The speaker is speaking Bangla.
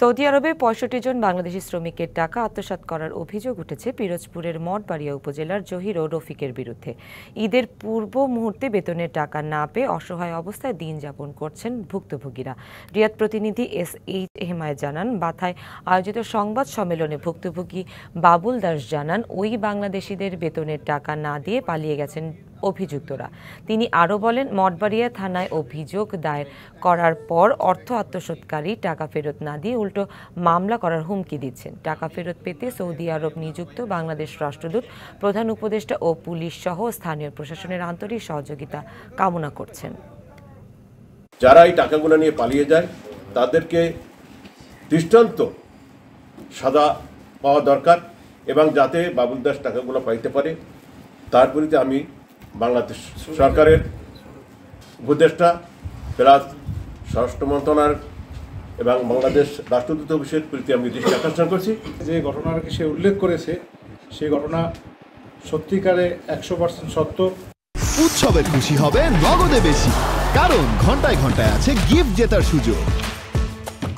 সৌদি আরবে ৬৫ জন বাংলাদেশি শ্রমিকের টাকা আত্মসাৎ করার অভিযোগ উঠেছে পিরোজপুরের মঠবাড়িয়া উপজেলার জহির ও রফিকের বিরুদ্ধে। ঈদের পূর্ব মুহূর্তে বেতনের টাকা না পেয়ে অসহায় অবস্থায় দিন যাপন করছেন ভুক্তভোগীরা। রিয়াদ প্রতিনিধি SH হেমায়েত জানান, বাথায় আয়োজিত সংবাদ সম্মেলনে ভুক্তভোগী বাবুল দাস জানান, ওই বাংলাদেশিদের বেতনের টাকা না দিয়ে পালিয়ে গেছেন অভিযুক্তরা। তিনি আরও বলেন, মঠবাড়িয়া থানায় অভিযোগ দায়ের করার পর অর্থ আত্মসাৎকারী টাকা ফেরত না দিয়ে উল্টো মামলা করার হুমকি দিচ্ছেন। টাকা ফেরত পেতে সৌদি আরব নিযুক্ত বাংলাদেশ রাষ্ট্রদূত, প্রধান উপদেষ্টা ও পুলিশ সহ স্থানীয় প্রশাসনের আন্তরিক সহযোগিতা কামনা করছেন। যারা এই টাকাগুলো নিয়ে পালিয়ে যায় তাদেরকে দৃষ্টান্ত সাজা পাওয়া দরকার এবং যাতে বাবুল দাস টাকাগুলো পাইতে পারে তার বিরুদ্ধে আমি বাংলাদেশ সরকারের উপদেষ্টা প্লাস স্বরাষ্ট্র মন্ত্রণালয় এবং বাংলাদেশ রাষ্ট্রদূত অফিসের প্রতি আমি দৃষ্টি আকর্ষণ করছি। যে ঘটনাকে সে উল্লেখ করেছে সেই ঘটনা সত্যিকারে 100% সত্য। উৎসবে খুশি হবে নগদে বেশি, কারণ ঘন্টায় ঘন্টায় আছে গিফট জেতার সুযোগ।